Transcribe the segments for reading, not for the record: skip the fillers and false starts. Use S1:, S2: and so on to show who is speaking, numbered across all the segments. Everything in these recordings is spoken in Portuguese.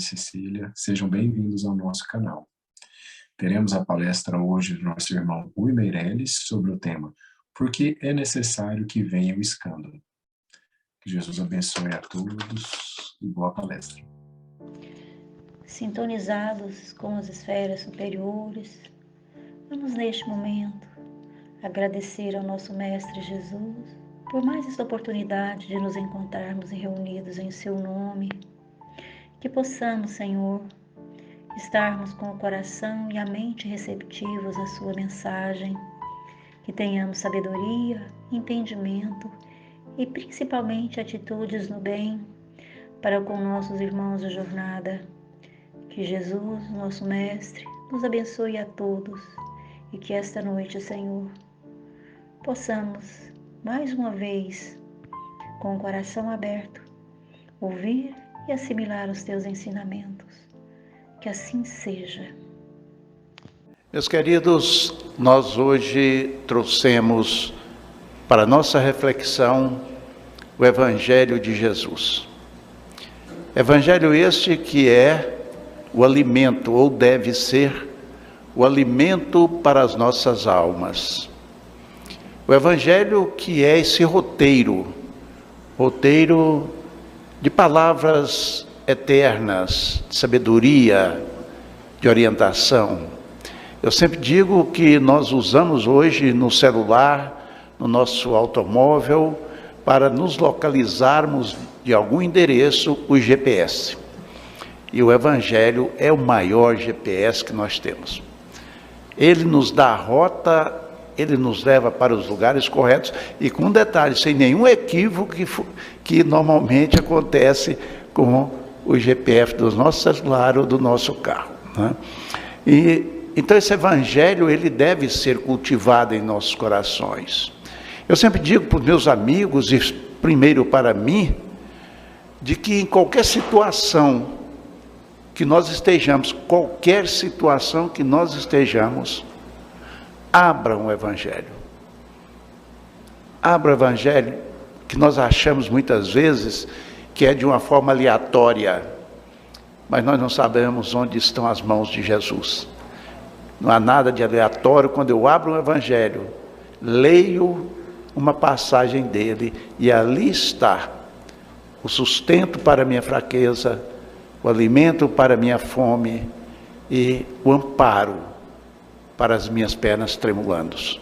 S1: Cecília, sejam bem-vindos ao nosso canal. Teremos a palestra hoje do nosso irmão Rui Meirelles sobre o tema Por que é necessário que venha o escândalo? Que Jesus abençoe a todos e boa palestra.
S2: Sintonizados com as esferas superiores, vamos neste momento agradecer ao nosso Mestre Jesus por mais esta oportunidade de nos encontrarmos reunidos em seu nome. Que possamos, Senhor, estarmos com o coração e a mente receptivos à sua mensagem, que tenhamos sabedoria, entendimento e principalmente atitudes no bem para com nossos irmãos de jornada. Que Jesus, nosso Mestre, nos abençoe a todos e que esta noite, Senhor, possamos mais uma vez, com o coração aberto, ouvir e assimilar os teus ensinamentos. Que assim seja.
S3: Meus queridos, nós hoje trouxemos para nossa reflexão o Evangelho de Jesus. Evangelho este que é o alimento, ou deve ser o alimento para as nossas almas. O Evangelho que é esse roteiro de palavras eternas, de sabedoria, de orientação. Eu sempre digo que nós usamos hoje no celular, no nosso automóvel, para nos localizarmos de algum endereço, o GPS. E o Evangelho é o maior GPS que nós temos. Ele nos dá a rota, ele nos leva para os lugares corretos e com detalhes, sem nenhum equívoco que normalmente acontece com o GPS do nosso celular ou do nosso carro, né? Então esse Evangelho, ele deve ser cultivado em nossos corações. Eu sempre digo para os meus amigos, e primeiro para mim, de que em qualquer situação que nós estejamos, abra um Evangelho. Abra o Evangelho, que nós achamos muitas vezes que é de uma forma aleatória, mas nós não sabemos onde estão as mãos de Jesus. Não há nada de aleatório quando eu abro um Evangelho, leio uma passagem dele e ali está o sustento para a minha fraqueza, o alimento para a minha fome e o amparo para as minhas pernas trêmulas.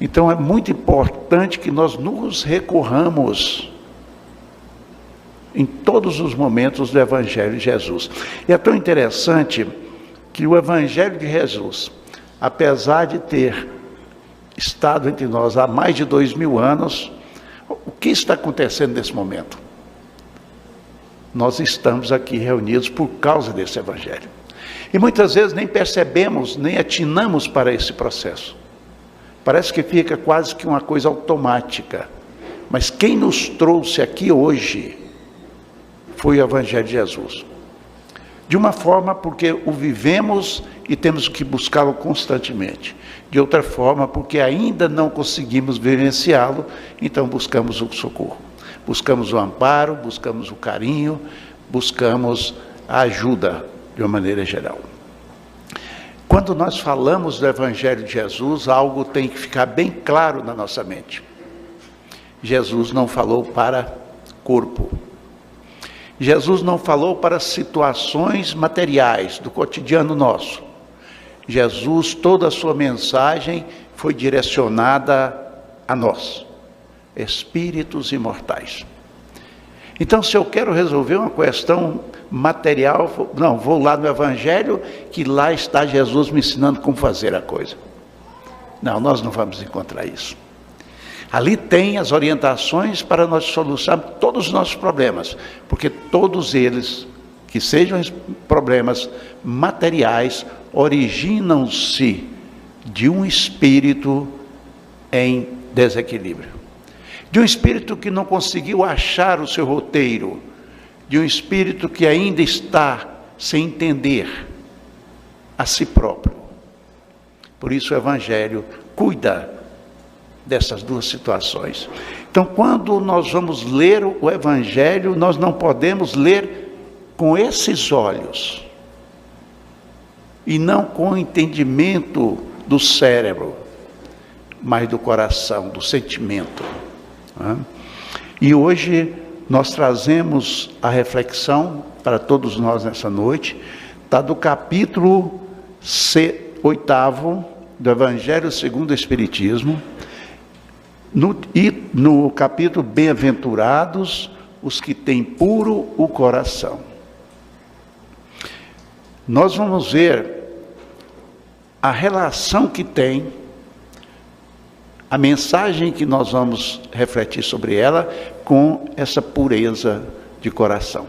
S3: Então é muito importante que nós nos recorramos em todos os momentos do Evangelho de Jesus. E é tão interessante que o Evangelho de Jesus, apesar de ter estado entre nós há mais de 2000 anos, o que está acontecendo nesse momento? Nós estamos aqui reunidos por causa desse Evangelho. E muitas vezes nem percebemos, nem atinamos para esse processo. Parece que fica quase que uma coisa automática. Mas quem nos trouxe aqui hoje foi o Evangelho de Jesus. De uma forma porque o vivemos e temos que buscá-lo constantemente. De outra forma porque ainda não conseguimos vivenciá-lo, então buscamos o socorro. Buscamos o amparo, buscamos o carinho, buscamos a ajuda de uma maneira geral. Quando nós falamos do Evangelho de Jesus, algo tem que ficar bem claro na nossa mente. Jesus não falou para corpo. Jesus não falou para situações materiais do cotidiano nosso. Jesus, toda a sua mensagem foi direcionada a nós, espíritos imortais. Então, se eu quero resolver uma questão material, vou lá no Evangelho, que lá está Jesus me ensinando como fazer a coisa. Não, nós não vamos encontrar isso. Ali tem as orientações para nós solucionarmos todos os nossos problemas, porque todos eles, que sejam problemas materiais, originam-se de um espírito em desequilíbrio. De um espírito que não conseguiu achar o seu roteiro, de um espírito que ainda está sem entender a si próprio. Por isso o Evangelho cuida dessas duas situações. Então, quando nós vamos ler o Evangelho, nós não podemos ler com esses olhos, e não com o entendimento do cérebro, mas do coração, do sentimento. E hoje nós trazemos a reflexão para todos nós nessa noite, está do capítulo 8º do Evangelho segundo o Espiritismo, no capítulo Bem-aventurados os que têm puro o coração. Nós vamos ver a relação que tem, a mensagem que nós vamos refletir sobre ela com essa pureza de coração.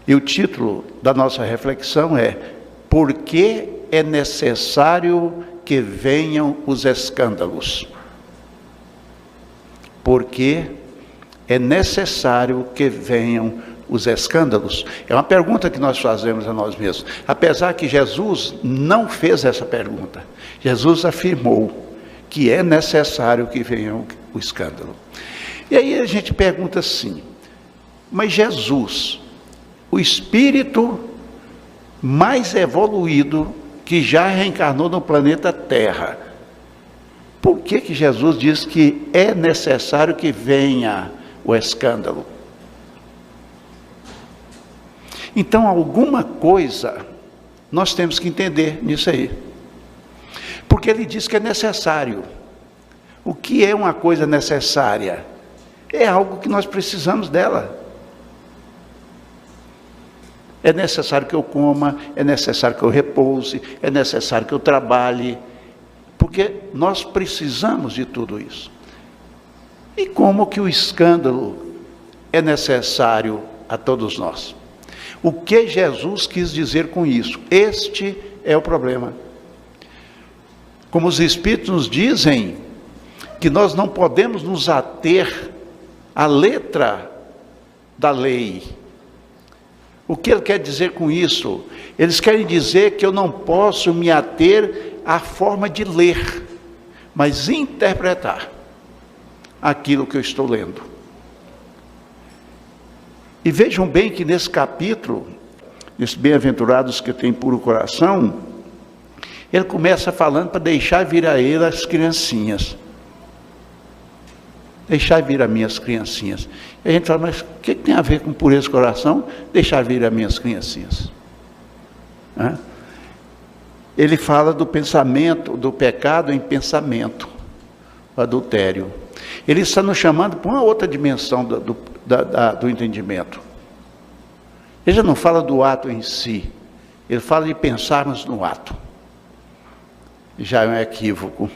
S3: E o título da nossa reflexão é: por que é necessário que venham os escândalos? Porque é necessário que venham os escândalos? É uma pergunta que nós fazemos a nós mesmos. Apesar que Jesus não fez essa pergunta. Jesus afirmou que é necessário que venha o escândalo. E aí a gente pergunta assim: mas Jesus, o espírito mais evoluído que já reencarnou no planeta Terra, por que Jesus diz que é necessário que venha o escândalo? Então, alguma coisa nós temos que entender nisso aí. Porque ele diz que é necessário. O que é uma coisa necessária? É algo que nós precisamos dela. É necessário que eu coma, é necessário que eu repouse, é necessário que eu trabalhe, porque nós precisamos de tudo isso. E como que o escândalo é necessário a todos nós? O que Jesus quis dizer com isso? Este é o problema. Como os Espíritos nos dizem que nós não podemos nos ater à letra da lei. O que ele quer dizer com isso? Eles querem dizer que eu não posso me ater à forma de ler, mas interpretar aquilo que eu estou lendo. E vejam bem que nesse capítulo, nesses bem-aventurados que têm puro coração, ele começa falando para deixar vir a ele as criancinhas. Deixar vir as minhas criancinhas. E a gente fala, mas o que tem a ver com pureza de coração? Deixar vir as minhas criancinhas. Ele fala do pensamento, do pecado em pensamento, o adultério. Ele está nos chamando para uma outra dimensão do entendimento. Ele já não fala do ato em si, ele fala de pensarmos no ato. Já é um equívoco.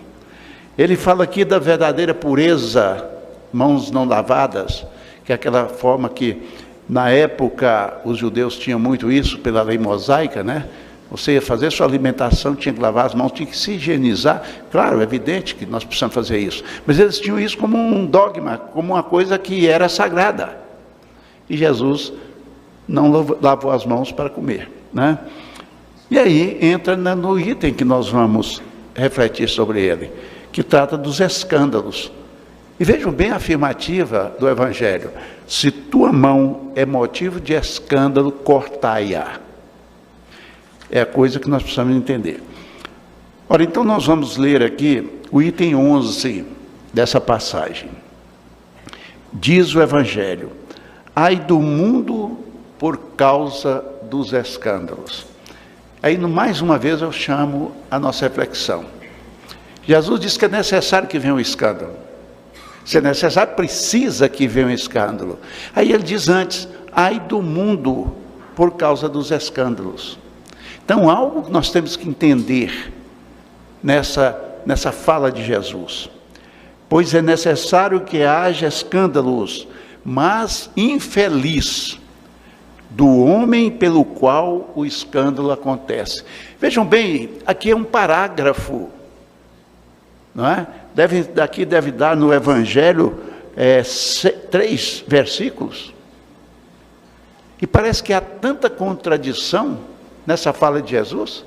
S3: Ele fala aqui da verdadeira pureza, mãos não lavadas, que é aquela forma que na época os judeus tinham muito isso pela lei mosaica, né? Você ia fazer sua alimentação, tinha que lavar as mãos, tinha que se higienizar. Claro, é evidente que nós precisamos fazer isso. Mas eles tinham isso como um dogma, como uma coisa que era sagrada. E Jesus não lavou as mãos para comer, né? E aí entra no item que nós vamos refletir sobre ele, que trata dos escândalos. E vejam bem a afirmativa do Evangelho: se tua mão é motivo de escândalo, cortai-a. É a coisa que nós precisamos entender. Ora, então nós vamos ler aqui o item 11 dessa passagem. Diz o Evangelho: ai do mundo por causa dos escândalos. Aí, mais uma vez, eu chamo a nossa reflexão. Jesus diz que é necessário que venha um escândalo. Se é necessário, precisa que venha um escândalo. Aí ele diz antes: ai do mundo por causa dos escândalos. Então, algo que nós temos que entender nessa fala de Jesus. Pois é necessário que haja escândalos, mas infeliz do homem pelo qual o escândalo acontece. Vejam bem, aqui é um parágrafo, não é? Daqui deve dar no Evangelho 3 versículos. E parece que há tanta contradição nessa fala de Jesus.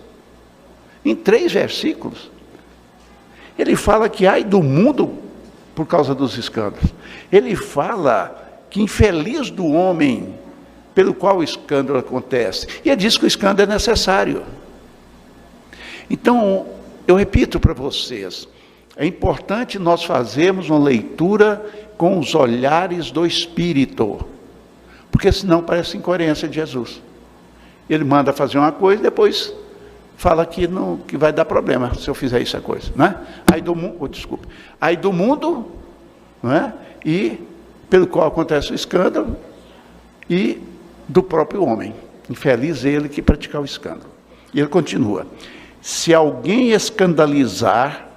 S3: Em 3 versículos. Ele fala que ai do mundo por causa dos escândalos. Ele fala que infeliz do homem pelo qual o escândalo acontece. E é disso que o escândalo é necessário. Então, eu repito para vocês, é importante nós fazermos uma leitura com os olhares do Espírito, porque senão parece incoerência de Jesus. Ele manda fazer uma coisa e depois fala que vai dar problema se eu fizer essa coisa, né? Aí do mundo, né? E pelo qual acontece o escândalo, e do próprio homem. Infeliz ele que praticar o escândalo. E ele continua: se alguém escandalizar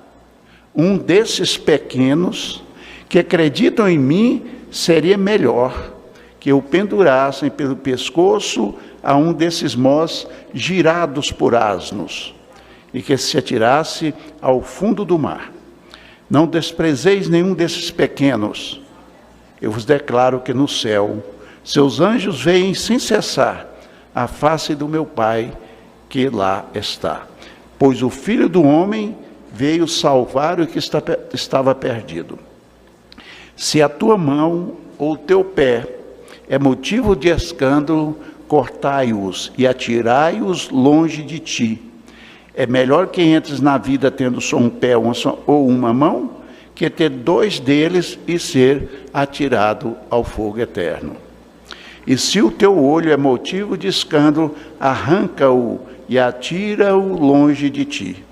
S3: um desses pequenos que acreditam em mim, seria melhor que o pendurassem pelo pescoço a um desses mós girados por asnos, e que se atirasse ao fundo do mar. Não desprezeis nenhum desses pequenos. Eu vos declaro que no céu seus anjos veem sem cessar a face do meu Pai que lá está. Pois o Filho do Homem veio salvar o que estava perdido. Se a tua mão ou o teu pé é motivo de escândalo, cortai-os e atirai-os longe de ti. É melhor que entres na vida tendo só um pé ou uma mão, que ter dois deles e ser atirado ao fogo eterno. E se o teu olho é motivo de escândalo, arranca-o e atira-o longe de ti.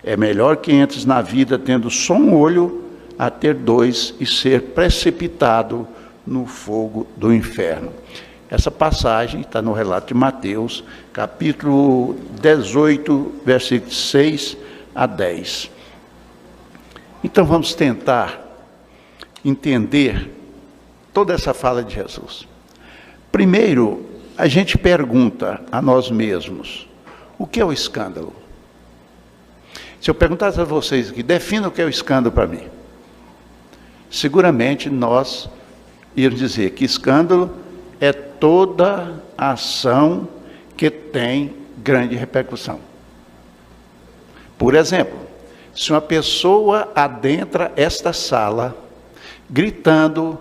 S3: É melhor que entres na vida tendo só um olho, a ter dois e ser precipitado no fogo do inferno. Essa passagem está no relato de Mateus, capítulo 18, versículos 6 a 10. Então vamos tentar entender toda essa fala de Jesus. Primeiro, a gente pergunta a nós mesmos: o que é o escândalo? Se eu perguntasse a vocês aqui, defina o que é o escândalo para mim. Seguramente nós íamos dizer que escândalo é toda ação que tem grande repercussão. Por exemplo, se uma pessoa adentra esta sala, gritando,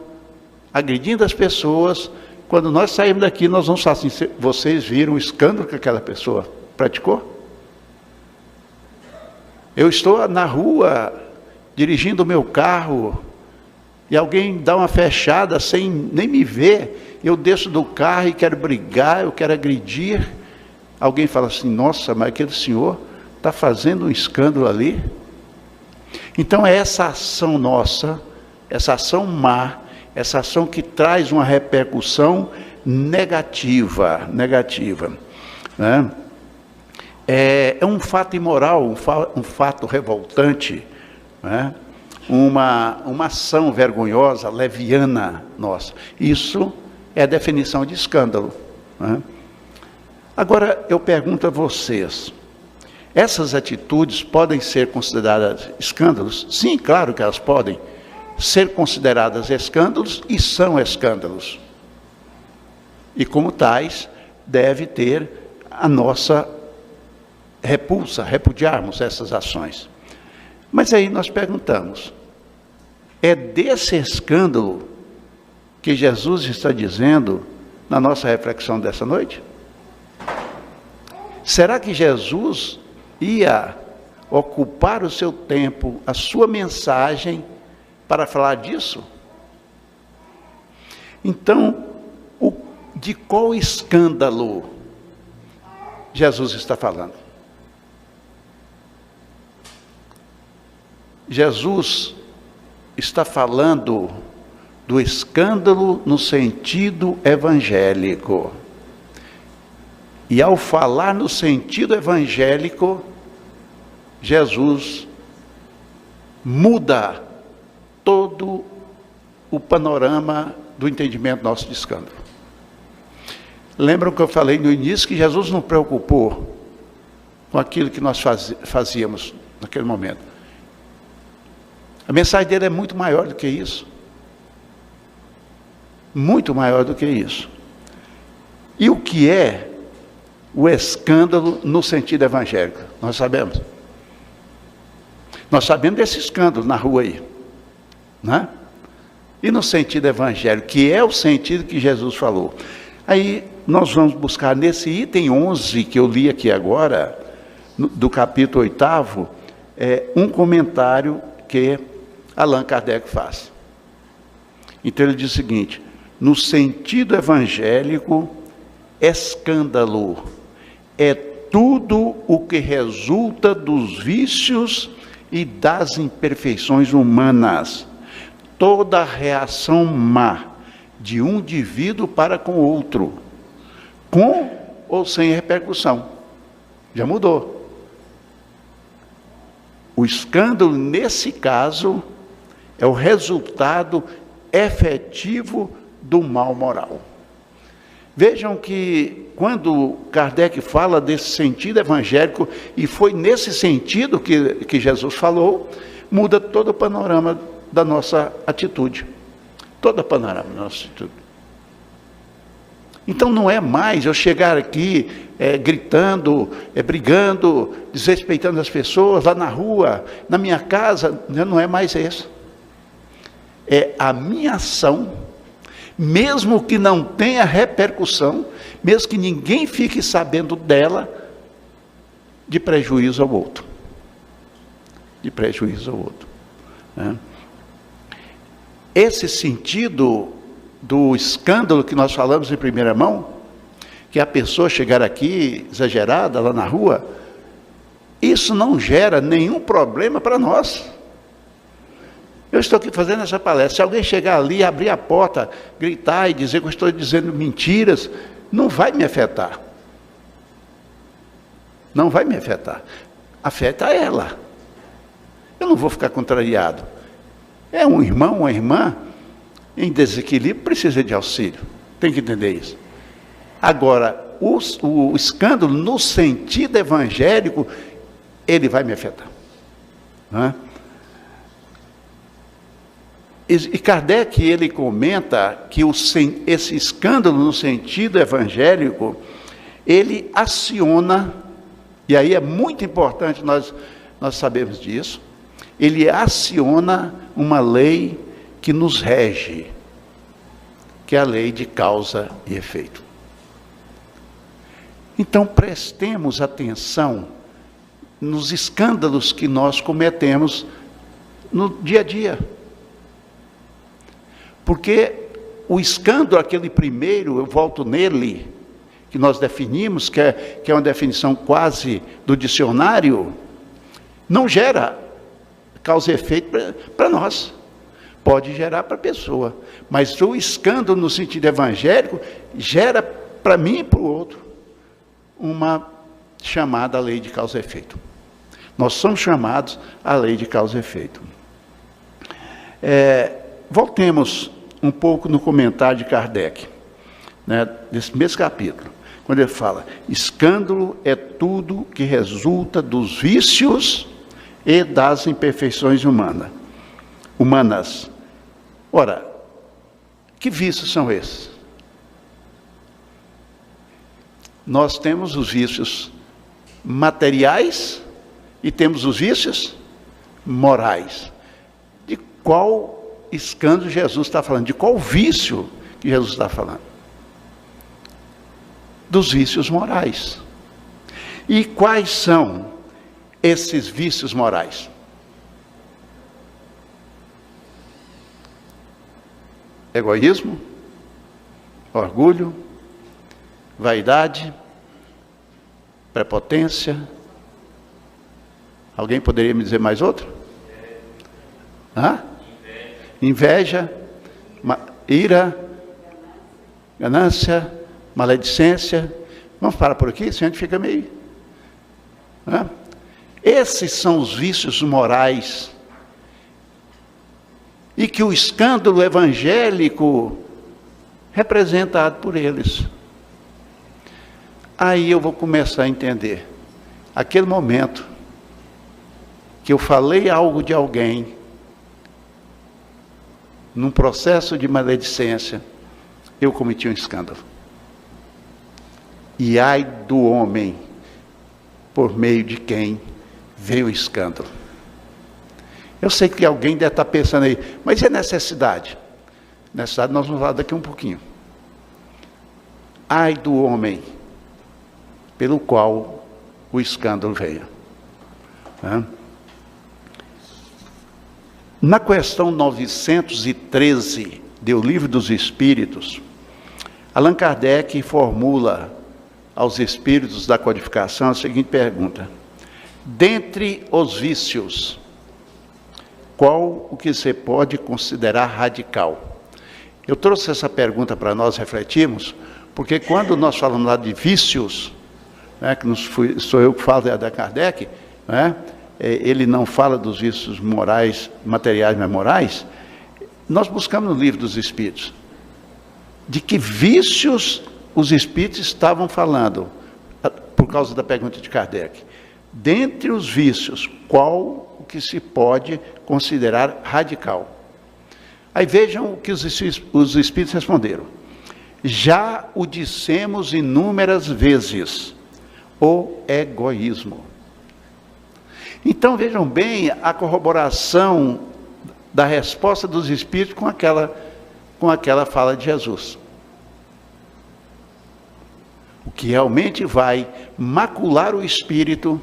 S3: agredindo as pessoas, quando nós saímos daqui, nós vamos falar assim: vocês viram o escândalo que aquela pessoa praticou? Eu estou na rua, dirigindo o meu carro, e alguém dá uma fechada sem nem me ver, eu desço do carro e quero brigar, eu quero agredir. Alguém fala assim: nossa, mas aquele senhor está fazendo um escândalo ali. Então é essa ação nossa, essa ação má, essa ação que traz uma repercussão negativa, né? É um fato imoral, um fato revoltante, né? Uma ação vergonhosa, leviana nossa. Isso é a definição de escândalo, né? Agora eu pergunto a vocês: essas atitudes podem ser consideradas escândalos? Sim, claro que elas podem ser consideradas escândalos e são escândalos. E como tais, deve ter a nossa repulsa, repudiarmos essas ações. Mas aí nós perguntamos: é desse escândalo que Jesus está dizendo na nossa reflexão dessa noite? Será que Jesus ia ocupar o seu tempo, a sua mensagem, para falar disso? Então, de qual escândalo Jesus está falando? Jesus está falando do escândalo no sentido evangélico. E ao falar no sentido evangélico, Jesus muda todo o panorama do entendimento nosso de escândalo. Lembram que eu falei no início que Jesus não preocupou com aquilo que nós fazíamos naquele momento. A mensagem dele é muito maior do que isso. Muito maior do que isso. E o que é o escândalo no sentido evangélico? Nós sabemos. Nós sabemos desse escândalo na rua aí, né? E no sentido evangélico, que é o sentido que Jesus falou. Aí nós vamos buscar nesse item 11 que eu li aqui agora, do capítulo 8º, um comentário que Allan Kardec faz. Então ele diz o seguinte: no sentido evangélico, escândalo é tudo o que resulta dos vícios e das imperfeições humanas, toda reação má de um indivíduo para com o outro, com ou sem repercussão. Já mudou. O escândalo, nesse caso, é o resultado efetivo do mal moral. Vejam que quando Kardec fala desse sentido evangélico, e foi nesse sentido que Jesus falou, muda todo o panorama da nossa atitude. Todo o panorama da nossa atitude. Então não é mais eu chegar aqui gritando, brigando, desrespeitando as pessoas lá na rua, na minha casa, não é mais isso. É a minha ação, mesmo que não tenha repercussão, mesmo que ninguém fique sabendo dela, de prejuízo ao outro. De prejuízo ao outro. Né? Esse sentido do escândalo que nós falamos em primeira mão, que a pessoa chegar aqui exagerada lá na rua, isso não gera nenhum problema para nós. Eu estou aqui fazendo essa palestra. Se alguém chegar ali, abrir a porta, gritar e dizer que eu estou dizendo mentiras, não vai me afetar. Não vai me afetar. Afeta ela. Eu não vou ficar contrariado. É um irmão, uma irmã em desequilíbrio, precisa de auxílio. Tem que entender isso. Agora, o escândalo, no sentido evangélico, ele vai me afetar. Não é? E Kardec, ele comenta que esse escândalo no sentido evangélico, ele aciona, e aí é muito importante nós sabermos disso, ele aciona uma lei que nos rege, que é a lei de causa e efeito. Então prestemos atenção nos escândalos que nós cometemos no dia a dia. Porque o escândalo, aquele primeiro, eu volto nele, que nós definimos, que é uma definição quase do dicionário, não gera causa e efeito para nós. Pode gerar para a pessoa, mas o escândalo no sentido evangélico gera para mim e para o outro uma chamada lei de causa e efeito. Nós somos chamados à lei de causa e efeito. Voltemos um pouco no comentário de Kardec, né, desse mesmo capítulo, quando ele fala: escândalo é tudo que resulta dos vícios e das imperfeições humanas. Ora, que vícios são esses? Nós temos os vícios materiais e temos os vícios morais. De qual escândalo Jesus está falando? De qual vício que Jesus está falando? Dos vícios morais. E quais são esses vícios morais? Egoísmo, orgulho, vaidade, prepotência. Alguém poderia me dizer mais outro? Inveja, ira, ganância, maledicência. Vamos parar por aqui, senão a gente fica meio... Esses são os vícios morais. E que o escândalo evangélico representado por eles. Aí eu vou começar a entender. Aquele momento que eu falei algo de alguém, num processo de maledicência, eu cometi um escândalo. E ai do homem, por meio de quem veio o escândalo. Eu sei que alguém deve estar pensando aí, mas é necessidade? Necessidade nós vamos falar daqui um pouquinho. ai do homem pelo qual o escândalo venha. Na questão 913 do Livro dos Espíritos, Allan Kardec formula aos espíritos da codificação a seguinte pergunta: dentre os vícios, qual o que você pode considerar radical? Eu trouxe essa pergunta para nós refletirmos, porque quando nós falamos lá de vícios, né, que sou eu que falo da Kardec, né, ele não fala dos vícios morais, materiais, mas morais. Nós buscamos no Livro dos Espíritos de que vícios os espíritos estavam falando, por causa da pergunta de Kardec. Dentre os vícios, qual o que se pode considerar radical? Aí vejam o que os espíritos responderam. Já o dissemos inúmeras vezes, o egoísmo. Então vejam bem a corroboração da resposta dos espíritos com aquela fala de Jesus. O que realmente vai macular o espírito,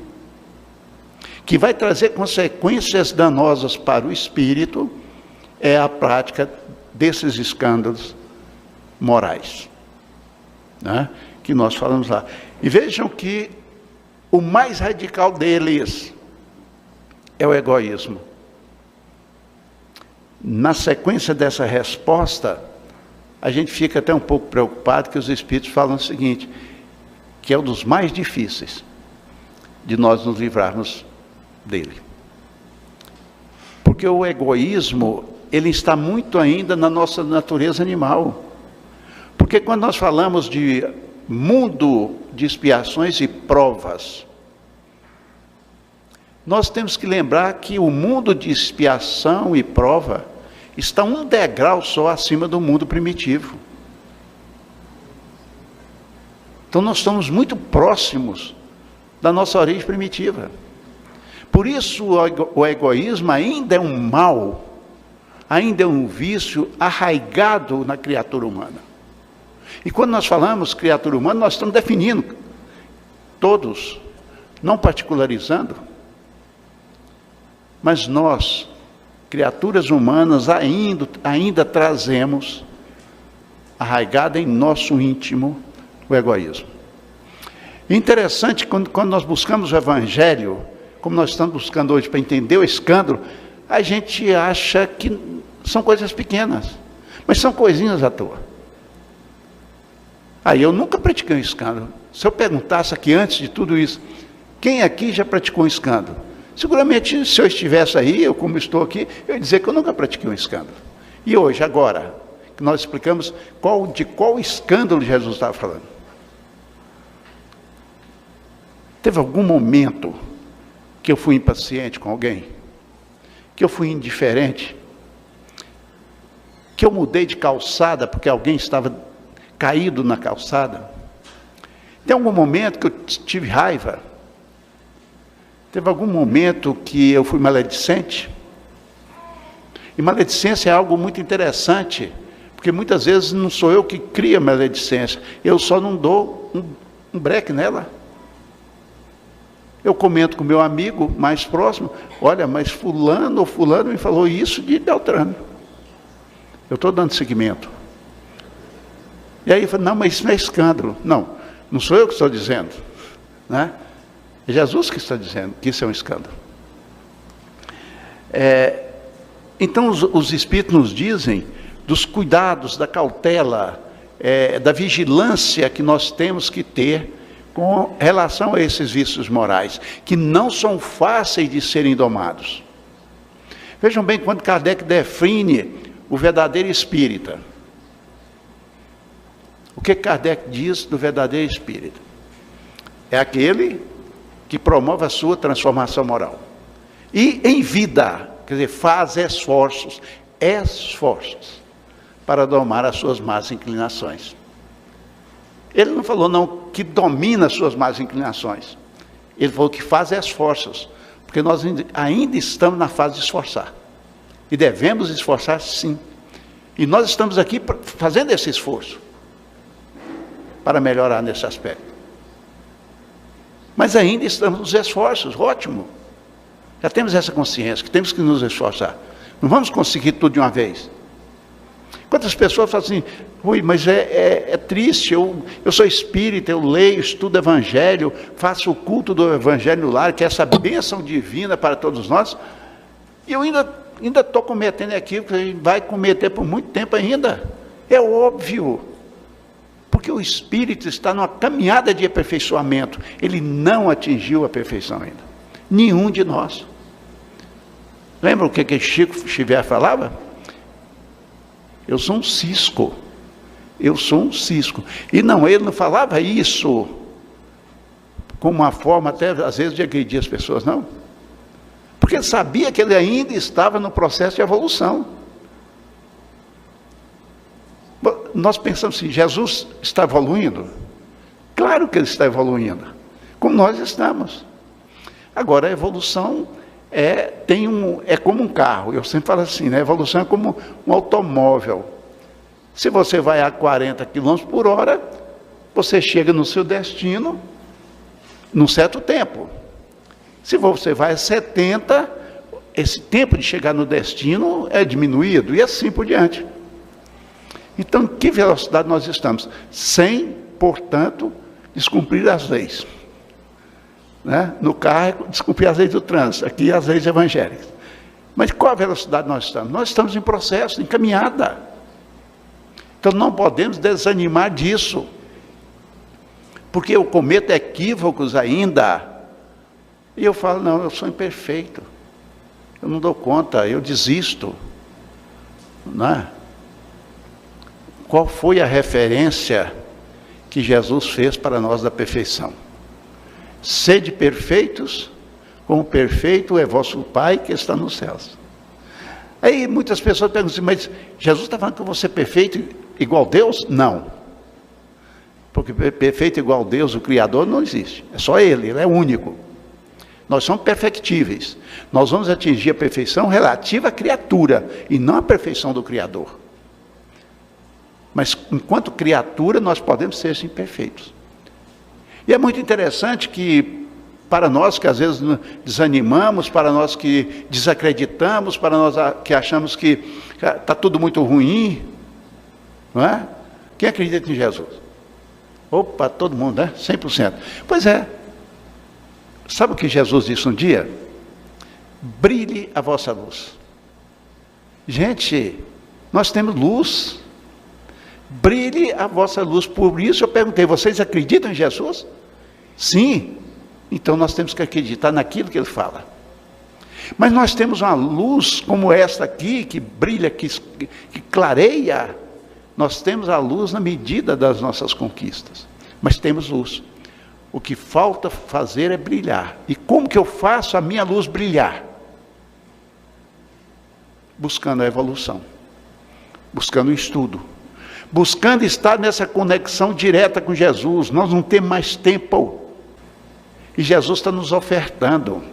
S3: que vai trazer consequências danosas para o espírito, é a prática desses escândalos morais, né, que nós falamos lá. E vejam que o mais radical deles é o egoísmo. Na sequência dessa resposta, a gente fica até um pouco preocupado, que os espíritos falam o seguinte, que é um dos mais difíceis de nós nos livrarmos dele. Porque o egoísmo, ele está muito ainda na nossa natureza animal. Porque quando nós falamos de mundo de expiações e provas, nós temos que lembrar que o mundo de expiação e prova está um degrau só acima do mundo primitivo. Então nós estamos muito próximos da nossa origem primitiva. Por isso o egoísmo ainda é um mal, ainda é um vício arraigado na criatura humana. E quando nós falamos criatura humana, nós estamos definindo todos, não particularizando. Mas nós, criaturas humanas, ainda trazemos arraigado em nosso íntimo o egoísmo. Interessante, quando nós buscamos o Evangelho, como nós estamos buscando hoje para entender o escândalo, a gente acha que são coisas pequenas, mas são coisinhas à toa. Aí eu nunca pratiquei um escândalo. Se eu perguntasse aqui antes de tudo isso, quem aqui já praticou um escândalo? Seguramente, se eu estivesse aí, eu como estou aqui, eu ia dizer que eu nunca pratiquei um escândalo. E hoje, agora, que nós explicamos de qual escândalo Jesus estava falando. Teve algum momento que eu fui impaciente com alguém? Que eu fui indiferente? Que eu mudei de calçada porque alguém estava caído na calçada? Tem algum momento que eu tive raiva? Teve algum momento que eu fui maledicente? E maledicência é algo muito interessante, porque muitas vezes não sou eu que crio a maledicência, eu só não dou um breque nela. Eu comento com meu amigo mais próximo, olha, mas fulano ou fulano me falou isso de Beltrano. Eu estou dando seguimento. E aí, não, mas isso não é escândalo. Não sou eu que estou dizendo, né? É Jesus que está dizendo que isso é um escândalo. Então, os Espíritos nos dizem dos cuidados, da cautela, da vigilância que nós temos que ter com relação a esses vícios morais, que não são fáceis de serem domados. Vejam bem, quando Kardec define o verdadeiro espírita, o que Kardec diz do verdadeiro espírita? É aquele que promove a sua transformação moral. E em vida, quer dizer, faz esforços para domar as suas más inclinações. Ele não falou não que domina as suas más inclinações. Ele falou que faz esforços, porque nós ainda estamos na fase de esforçar. E devemos esforçar sim. E nós estamos aqui fazendo esse esforço. para melhorar nesse aspecto. Mas ainda estamos nos esforços, ótimo. Já temos essa consciência, que temos que nos esforçar. Não vamos conseguir tudo de uma vez. Quantas pessoas falam assim, Rui, mas é triste, eu sou espírita, eu leio, estudo evangelho, faço o culto do evangelho no lar, que é essa bênção divina para todos nós, e eu ainda estou cometendo aquilo que a gente vai cometer por muito tempo ainda. É óbvio, porque o espírito está numa caminhada de aperfeiçoamento, ele não atingiu a perfeição ainda, nenhum de nós. Lembra o que Chico Xavier falava? Eu sou um cisco. Eu sou um cisco. E não, ele não falava isso como uma forma até às vezes de agredir as pessoas, não. Porque ele sabia que ele ainda estava no processo de evolução. Nós pensamos assim, Jesus está evoluindo? Claro que ele está evoluindo, como nós estamos. Agora a evolução é como um carro, eu sempre falo assim, né? A evolução é como um automóvel. Se você vai a 40 km por hora, você chega no seu destino num certo tempo. Se você vai a 70, esse tempo de chegar no destino é diminuído, e assim por diante. Então, que velocidade nós estamos? Sem, portanto, descumprir as leis. Né? No carro, descumprir as leis do trânsito, aqui as leis evangélicas. Mas qual a velocidade nós estamos? Nós estamos em processo, em caminhada. Então não podemos desanimar disso, porque eu cometo equívocos ainda, e eu falo, não, eu sou imperfeito, eu não dou conta, eu desisto. Não é? Qual foi a referência que Jesus fez para nós da perfeição? Sede perfeitos, como perfeito é vosso Pai que está nos céus. Aí muitas pessoas perguntam assim, mas Jesus está falando que você é perfeito igual Deus? Não. Porque perfeito igual Deus, o Criador, não existe. É só Ele é único. Nós somos perfectíveis. Nós vamos atingir a perfeição relativa à criatura, e não a perfeição do Criador. Mas enquanto criatura, nós podemos ser imperfeitos. E é muito interessante que, para nós que às vezes desanimamos, para nós que desacreditamos, para nós que achamos que está tudo muito ruim, não é? Quem acredita em Jesus? Opa, todo mundo, né? 100%. Pois é. Sabe o que Jesus disse um dia? Brilhe a vossa luz. Gente, nós temos luz. Brilhe a vossa luz. Por isso eu perguntei, vocês acreditam em Jesus? Sim. Então nós temos que acreditar naquilo que ele fala. Mas nós temos uma luz como esta aqui, que brilha, que clareia. Nós temos a luz na medida das nossas conquistas. Mas temos luz. O que falta fazer é brilhar. E como que eu faço a minha luz brilhar? Buscando a evolução. Buscando o estudo. Buscando estar nessa conexão direta com Jesus. Nós não temos mais tempo. E Jesus está nos ofertando.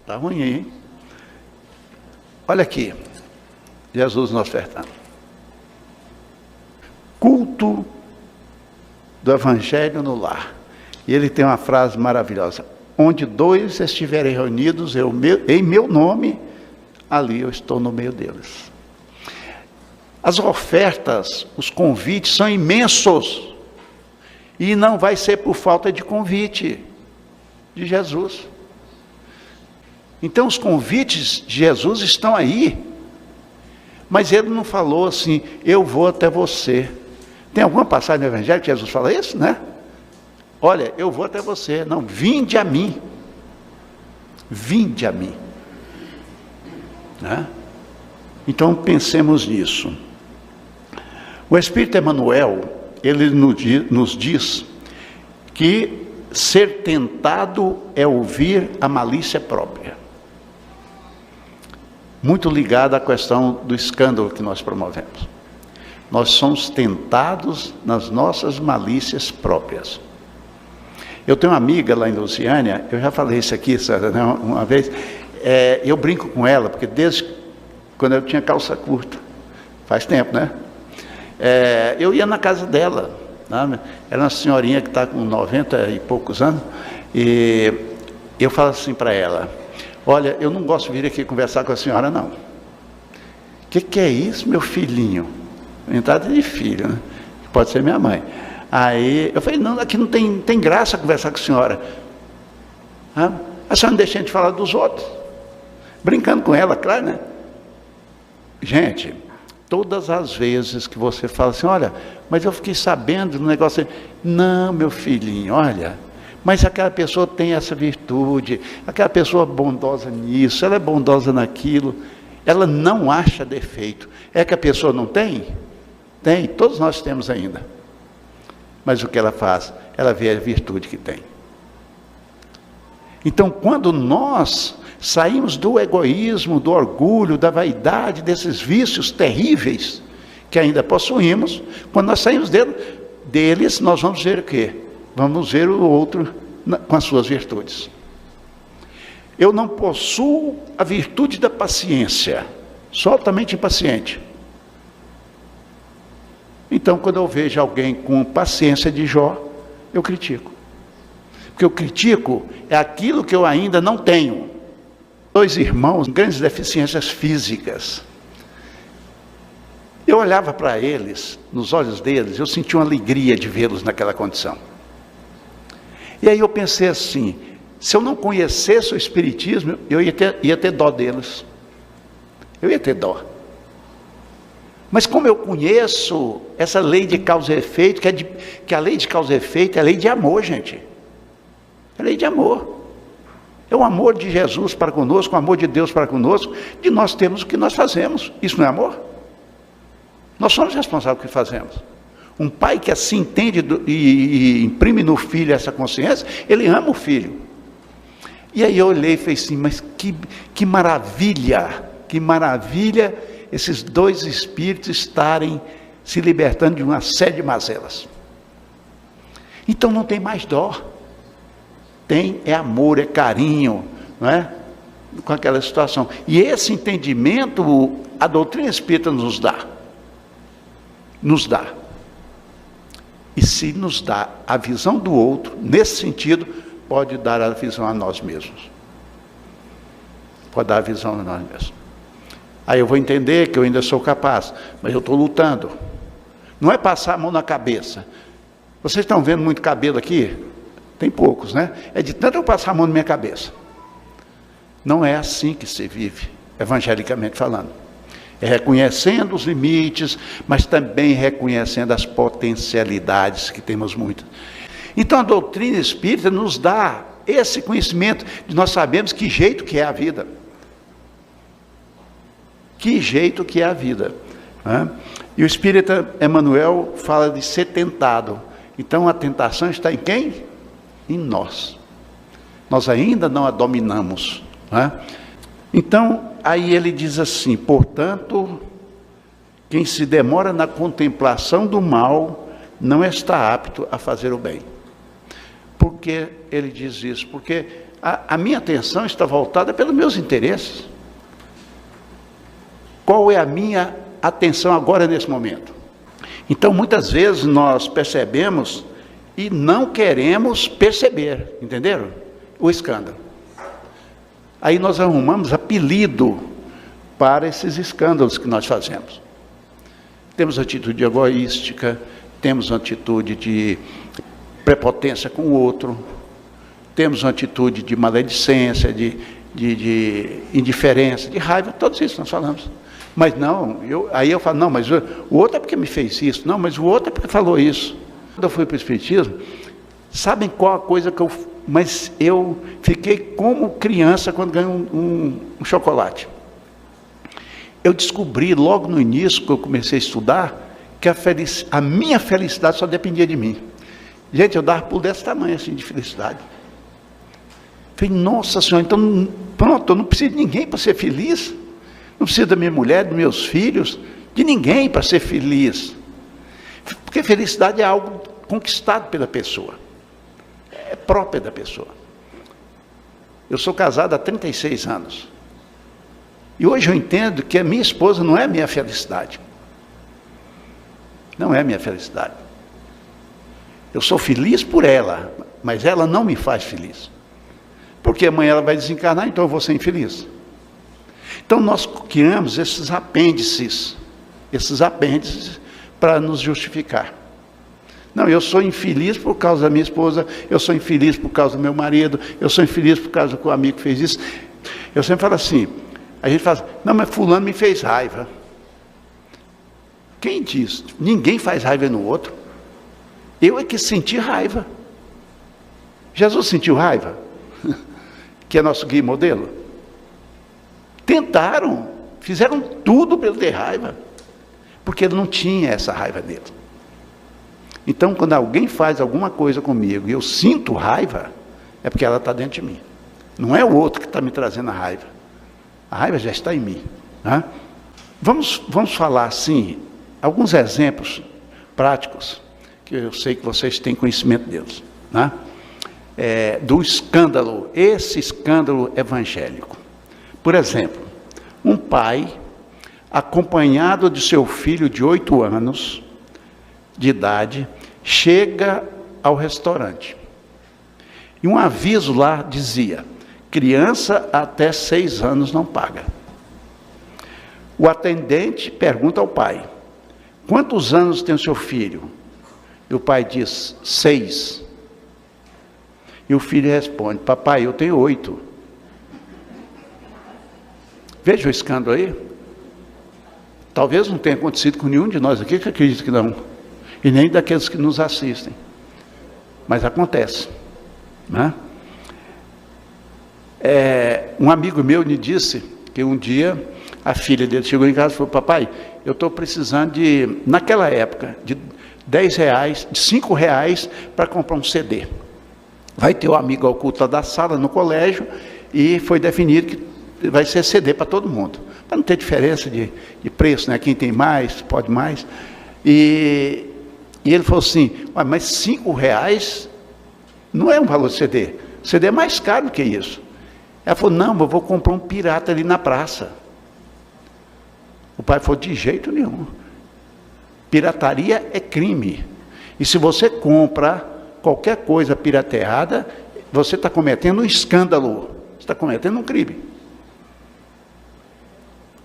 S3: Está ruim, hein? Olha aqui. Jesus nos ofertando. Culto do Evangelho no lar. E ele tem uma frase maravilhosa. Onde dois estiverem reunidos em meu nome, ali eu estou no meio deles. As ofertas, os convites são imensos. E não vai ser por falta de convite de Jesus. Então os convites de Jesus estão aí. Mas ele não falou assim, eu vou até você. Tem alguma passagem no Evangelho que Jesus fala isso, né? Olha, eu vou até você. Não, vinde a mim. Vinde a mim. Né? Então pensemos nisso. O Espírito Emmanuel, ele nos diz que ser tentado é ouvir a malícia própria. Muito ligado à questão do escândalo que nós promovemos. Nós somos tentados nas nossas malícias próprias. Eu tenho uma amiga lá em Luciânia, eu já falei isso aqui uma vez, eu brinco com ela, porque desde quando eu tinha calça curta, faz tempo, né? Eu ia na casa dela, né? Era uma senhorinha que está com 90 e poucos anos, e eu falo assim para ela: olha, eu não gosto de vir aqui conversar com a senhora, não. O que é isso, meu filhinho? Entrada de filho, né? Pode ser minha mãe. Aí eu falei: não, aqui não tem graça conversar com a senhora. A senhora não deixa a gente falar dos outros. Brincando com ela, claro, né? Gente, todas as vezes que você fala assim: olha, mas eu fiquei sabendo do negócio. Não, meu filhinho, olha, mas aquela pessoa tem essa virtude, aquela pessoa é bondosa nisso, ela é bondosa naquilo, ela não acha defeito. É que a pessoa não tem? Tem, todos nós temos ainda. Mas o que ela faz? Ela vê a virtude que tem. Então, quando nós saímos do egoísmo, do orgulho, da vaidade, desses vícios terríveis que ainda possuímos, quando nós saímos deles, nós vamos ver o quê? Vamos ver o outro com as suas virtudes. Eu não possuo a virtude da paciência, sou altamente impaciente. Então, quando eu vejo alguém com paciência de Jó, eu critico. Porque eu critico é aquilo que eu ainda não tenho. 2 irmãos com grandes deficiências físicas. Eu olhava para eles, nos olhos deles, eu sentia uma alegria de vê-los naquela condição. E aí eu pensei assim: se eu não conhecesse o Espiritismo, eu ia ter dó deles. Eu ia ter dó. Mas como eu conheço essa lei de causa e efeito, que a lei de causa e efeito é a lei de amor, gente. É a lei de amor. É o amor de Jesus para conosco, o amor de Deus para conosco, de nós termos o que nós fazemos. Isso não é amor? Nós somos responsáveis pelo que fazemos. Um pai que assim entende e imprime no filho essa consciência, ele ama o filho. E aí eu olhei e falei assim: mas que maravilha, que maravilha esses 2 espíritos estarem se libertando de uma série de mazelas. Então não tem mais dó. Tem, é amor, é carinho, não é? Com aquela situação. E esse entendimento a doutrina espírita nos dá. Nos dá. E se nos dá a visão do outro, nesse sentido, pode dar a visão a nós mesmos. Pode dar a visão a nós mesmos. Aí eu vou entender que eu ainda sou capaz, mas eu estou lutando. Não é passar a mão na cabeça. Vocês estão vendo muito cabelo aqui? Tem poucos, né? É de tanto eu passar a mão na minha cabeça. Não é assim que se vive, evangelicamente falando. É reconhecendo os limites, mas também reconhecendo as potencialidades, que temos muitas. Então a doutrina espírita nos dá esse conhecimento de nós sabemos que jeito que é a vida. Que jeito que é a vida, né? E o espírita Emmanuel fala de ser tentado. Então a tentação está em quem? Em nós. Nós ainda não a dominamos, né? Então aí ele diz assim: portanto, quem se demora na contemplação do mal não está apto a fazer o bem. Por que ele diz isso? Porque a minha atenção está voltada pelos meus interesses. Qual é a minha atenção agora nesse momento? Então muitas vezes nós percebemos e não queremos perceber, entenderam? O escândalo. Aí nós arrumamos apelido para esses escândalos que nós fazemos. Temos atitude egoística, temos atitude de prepotência com o outro, temos uma atitude de maledicência, de indiferença, de raiva, todos isso nós falamos. Mas não, aí eu falo: não, mas o outro é porque me fez isso, não, mas o outro é porque falou isso. Quando eu fui para o Espiritismo, sabem qual a coisa que mas eu fiquei como criança quando ganhei um chocolate. Eu descobri logo no início, que eu comecei a estudar, que a minha felicidade só dependia de mim. Gente, eu dava pulo desse tamanho assim de felicidade. Falei: nossa Senhora, então pronto, eu não preciso de ninguém para ser feliz. Não preciso da minha mulher, dos meus filhos, de ninguém para ser feliz. Porque felicidade é algo conquistado pela pessoa. É própria da pessoa. Eu sou casado há 36 anos. E hoje eu entendo que a minha esposa não é a minha felicidade. Não é minha felicidade. Eu sou feliz por ela, mas ela não me faz feliz. Porque amanhã ela vai desencarnar, então eu vou ser infeliz. Então nós criamos esses apêndices para nos justificar. Não, eu sou infeliz por causa da minha esposa, eu sou infeliz por causa do meu marido, eu sou infeliz por causa que o amigo fez isso. Eu sempre falo assim, a gente fala, não, mas fulano me fez raiva. Quem diz? Ninguém faz raiva no outro. Eu é que senti raiva. Jesus sentiu raiva? Que é nosso guia e modelo? Tentaram, fizeram tudo para ele ter raiva, porque ele não tinha essa raiva nele. Então, quando alguém faz alguma coisa comigo e eu sinto raiva, é porque ela está dentro de mim. Não é o outro que está me trazendo a raiva. A raiva já está em mim. Né? Vamos falar assim, alguns exemplos práticos, que eu sei que vocês têm conhecimento deles. Né? Do escândalo, esse escândalo evangélico. Por exemplo, um pai, acompanhado de seu filho de 8 anos de idade, chega ao restaurante. E um aviso lá dizia, criança até 6 anos não paga. O atendente pergunta ao pai, quantos anos tem o seu filho? E o pai diz, 6. E o filho responde, papai, eu tenho 8. Veja o escândalo aí. Talvez não tenha acontecido com nenhum de nós aqui, que acredito que não. E nem daqueles que nos assistem. Mas acontece. Né? Um amigo meu me disse que um dia a filha dele chegou em casa e falou, papai, eu estou precisando de, naquela época, de 10 reais, de 5 reais para comprar um CD. Vai ter o amigo oculto da sala no colégio e foi definido que vai ser CD para todo mundo. Para não ter diferença de preço, né? Quem tem mais, pode mais. E ele falou assim, mas 5 reais não é um valor de CD. CD é mais caro do que isso. Ela falou, não, eu vou comprar um pirata ali na praça. O pai falou, de jeito nenhum. Pirataria é crime. E se você compra qualquer coisa pirateada, você está cometendo um escândalo. Você está cometendo um crime.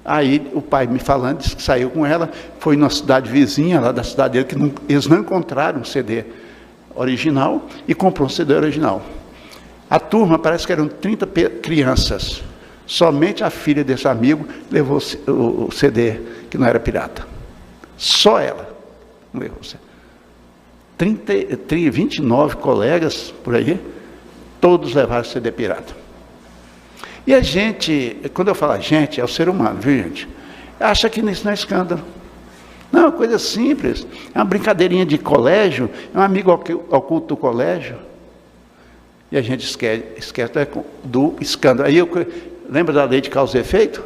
S3: Aí o pai me falando, disse que saiu com ela, foi na cidade vizinha, lá da cidade dele, que eles não encontraram um CD original, e comprou um CD original. A turma, parece que eram 30 crianças. Somente a filha desse amigo levou o CD, que não era pirata. Só ela não levou o CD. 29 colegas, por aí, todos levaram CD pirata. E a gente, quando eu falo a gente, é o ser humano, viu gente? Acha que isso não é escândalo. Não, é uma coisa simples. É uma brincadeirinha de colégio, é um amigo oculto do colégio. E a gente esquece do escândalo. Aí lembra da lei de causa e efeito?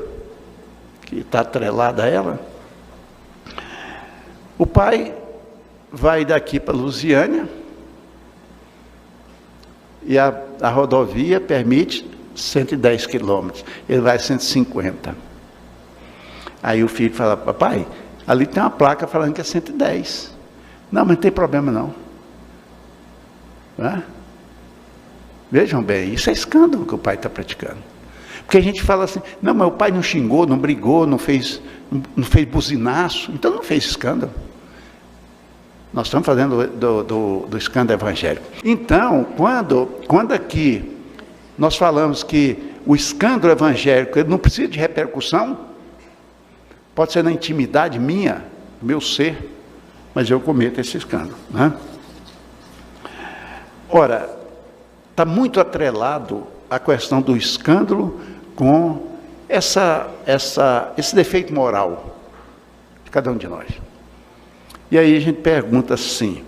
S3: Que está atrelada a ela. O pai vai daqui para Lusiânia e a rodovia permite 110 quilômetros. Ele vai 150. Aí o filho fala, papai, ali tem uma placa falando que é 110. Não, mas não tem problema não. Não. Vejam bem, isso é escândalo que o pai está praticando. Porque a gente fala assim, não, mas o pai não xingou, não brigou, não fez buzinaço, então não fez escândalo. Nós estamos fazendo do escândalo evangélico. Então, quando aqui nós falamos que o escândalo evangélico ele não precisa de repercussão, pode ser na intimidade minha, do meu ser, mas eu cometo esse escândalo. Né? Ora, está muito atrelado a questão do escândalo com esse defeito moral de cada um de nós. E aí a gente pergunta assim,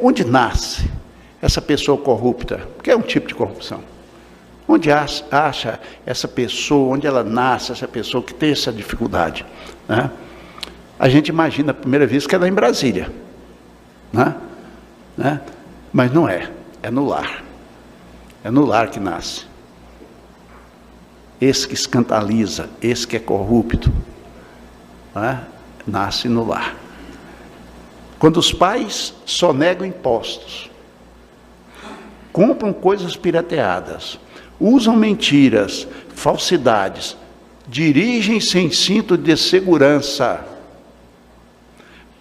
S3: onde nasce essa pessoa corrupta? Porque é um tipo de corrupção. Onde acha essa pessoa, onde ela nasce, essa pessoa que tem essa dificuldade? Né? A gente imagina a primeira vez que ela é em Brasília. Né? Mas não é, é no lar. É no lar que nasce. Esse que escandaliza, esse que é corrupto, né? Nasce no lar. Quando os pais sonegam impostos, compram coisas pirateadas, usam mentiras, falsidades, dirigem sem cinto de segurança,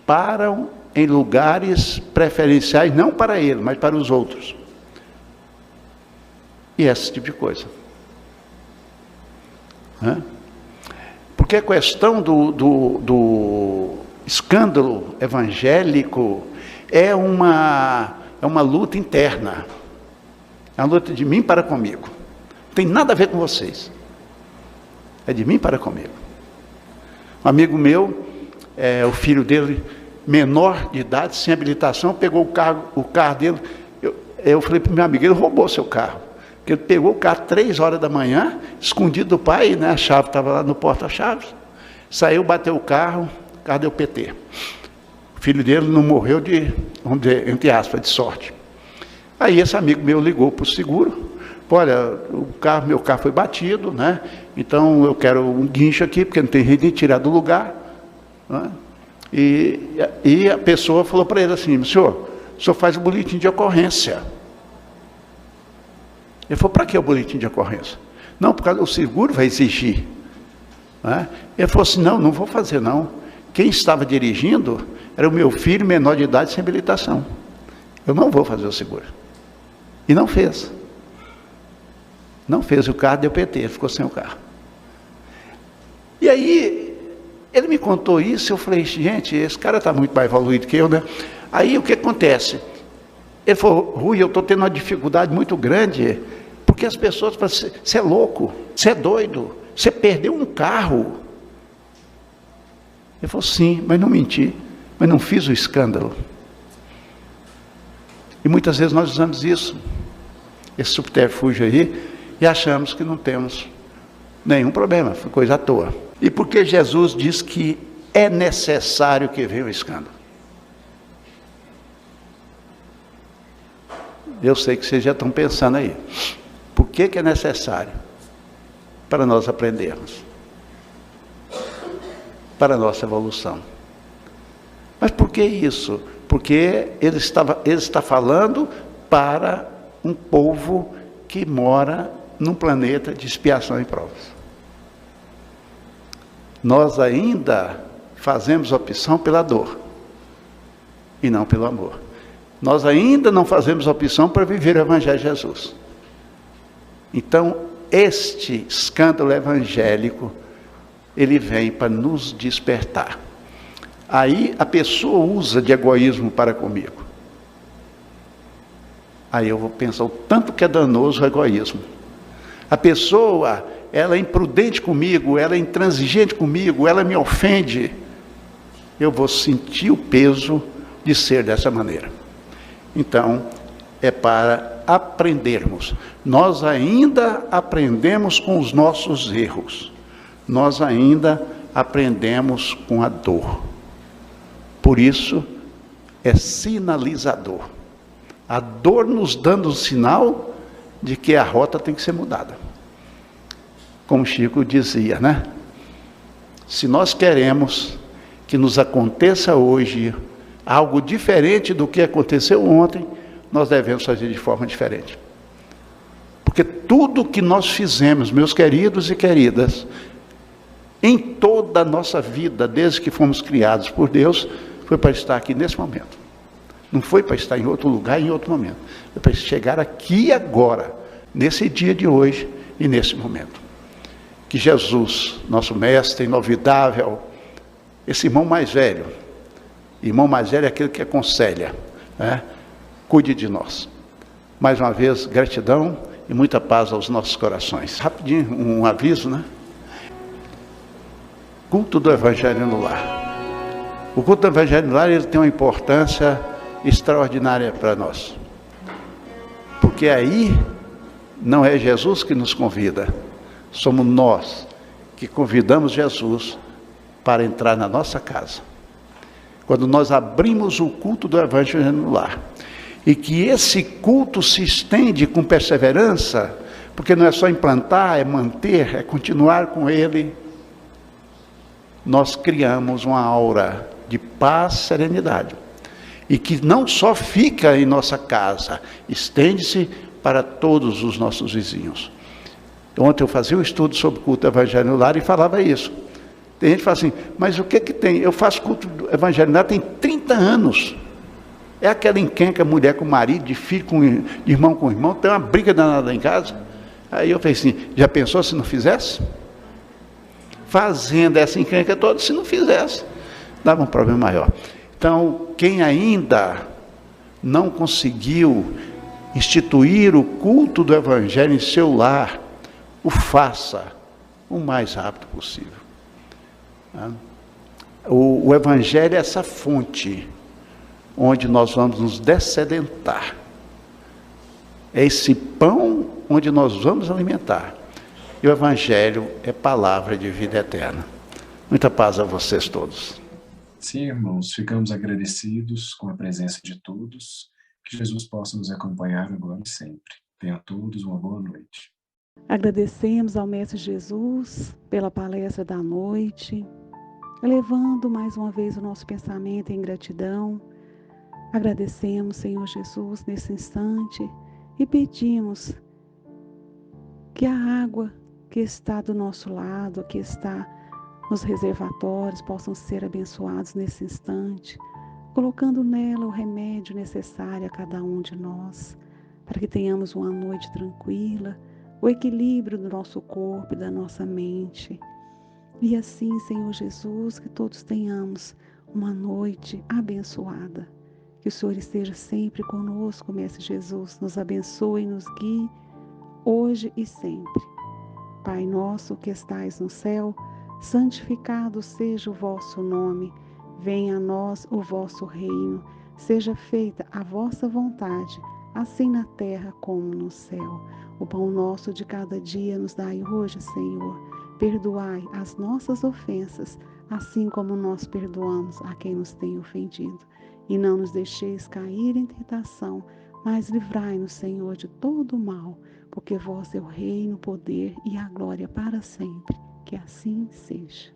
S3: param em lugares preferenciais, não para ele, mas para os outros. E esse tipo de coisa. Porque a questão do escândalo evangélico é uma luta interna. É uma luta de mim para comigo. Não tem nada a ver com vocês. É de mim para comigo. Um amigo meu, o filho dele, menor de idade, sem habilitação, pegou o carro dele. Eu falei para o meu amigo, ele roubou seu carro. Porque ele pegou o carro 3 horas da manhã, escondido do pai, né? A chave estava lá no porta-chaves. Saiu, bateu o carro deu PT. O filho dele não morreu de, vamos dizer, entre aspas, de sorte. Aí esse amigo meu ligou para o seguro. Olha, meu carro foi batido, né? Então eu quero um guincho aqui, porque não tem jeito de tirar do lugar. Né? E a pessoa falou para ele assim, o senhor faz o boletim de ocorrência. Ele falou, para que o boletim de ocorrência? Não, porque o seguro vai exigir. Né? Ele falou assim, não vou fazer não. Quem estava dirigindo era o meu filho menor de idade sem habilitação. Eu não vou fazer o seguro. E não fez. Não fez, o carro deu PT, ele ficou sem o carro. E aí, ele me contou isso, eu falei, gente, esse cara está muito mais evoluído que eu, né? Aí o que acontece? Ele falou, Rui, eu estou tendo uma dificuldade muito grande, porque as pessoas falam, você é louco, você é doido, você perdeu um carro. Ele falou, sim, mas não menti, mas não fiz o escândalo. E muitas vezes nós usamos isso, esse subterfúgio aí, e achamos que não temos nenhum problema, foi coisa à toa. E porque Jesus diz que é necessário que venha o escândalo. Eu sei que vocês já estão pensando aí. Por que é necessário? Para nós aprendermos. Para a nossa evolução. Mas por que isso? Porque ele está falando para um povo que mora num planeta de expiação e provas. Nós ainda fazemos opção pela dor e não pelo amor. Nós ainda não fazemos opção para viver o Evangelho de Jesus. Então, este escândalo evangélico, ele vem para nos despertar. Aí a pessoa usa de egoísmo para comigo. Aí eu vou pensar o tanto que é danoso o egoísmo. A pessoa, ela é imprudente comigo, ela é intransigente comigo, ela me ofende. Eu vou sentir o peso de ser dessa maneira. Então, é para aprendermos. Nós ainda aprendemos com os nossos erros. Nós ainda aprendemos com a dor. Por isso, é sinalizador. A dor nos dando um sinal de que a rota tem que ser mudada. Como Chico dizia, né? Se nós queremos que nos aconteça hoje algo diferente do que aconteceu ontem, nós devemos fazer de forma diferente. Porque tudo que nós fizemos, meus queridos e queridas, em toda a nossa vida, desde que fomos criados por Deus, foi para estar aqui nesse momento. Não foi para estar em outro lugar, em outro momento. Foi para chegar aqui agora, nesse dia de hoje e nesse momento. Que Jesus, nosso mestre inovidável, esse irmão mais velho é aquele que aconselha, né? Cuide de nós. Mais uma vez, gratidão e muita paz aos nossos corações. Rapidinho, um aviso, né? Culto do Evangelho no Lar. O culto do Evangelho no Lar, ele tem uma importância extraordinária para nós. Porque aí não é Jesus que nos convida, somos nós que convidamos Jesus para entrar na nossa casa. Quando nós abrimos o culto do Evangelho no Lar, e que esse culto se estende com perseverança, porque não é só implantar, é manter, é continuar com ele, nós criamos uma aura de paz, serenidade. e que não só fica em nossa casa, estende-se para todos os nossos vizinhos. Ontem eu fazia um estudo sobre culto do evangelho no lar e falava isso. Tem gente que fala assim, mas o que tem? Eu faço culto do evangelho no lar tem 30 anos. É aquela encrenca, mulher com marido, de filho com de irmão com irmão, tem uma briga danada em casa. Aí eu falei assim, já pensou se não fizesse? Fazendo essa encrenca toda, se não fizesse, dava um problema maior. Então, quem ainda não conseguiu instituir o culto do evangelho em seu lar, o faça o mais rápido possível. O evangelho é essa fonte onde nós vamos nos dessedentar. É esse pão onde nós vamos alimentar. E o evangelho é palavra de vida eterna. Muita paz a vocês todos.
S1: Sim, irmãos, ficamos agradecidos com a presença de todos. Que Jesus possa nos acompanhar agora e sempre. Tenham todos uma boa noite.
S4: Agradecemos ao Mestre Jesus pela palestra da noite, elevando mais uma vez o nosso pensamento em gratidão. Agradecemos, Senhor Jesus, nesse instante e pedimos que a água que está do nosso lado, que está nos reservatórios, possam ser abençoados nesse instante, colocando nela o remédio necessário a cada um de nós, para que tenhamos uma noite tranquila, o equilíbrio do nosso corpo e da nossa mente. E assim, Senhor Jesus, que todos tenhamos uma noite abençoada. Que o Senhor esteja sempre conosco, Mestre Jesus, nos abençoe e nos guie, hoje e sempre. Pai nosso que estais no céu, santificado seja o vosso nome. Venha a nós o vosso reino. Seja feita a vossa vontade, assim na terra como no céu. O pão nosso de cada dia nos dai hoje, Senhor. Perdoai as nossas ofensas, assim como nós perdoamos a quem nos tem ofendido. E não nos deixeis cair em tentação, mas livrai-nos, Senhor, de todo o mal, porque vós é o reino, o poder e a glória para sempre. Que assim seja.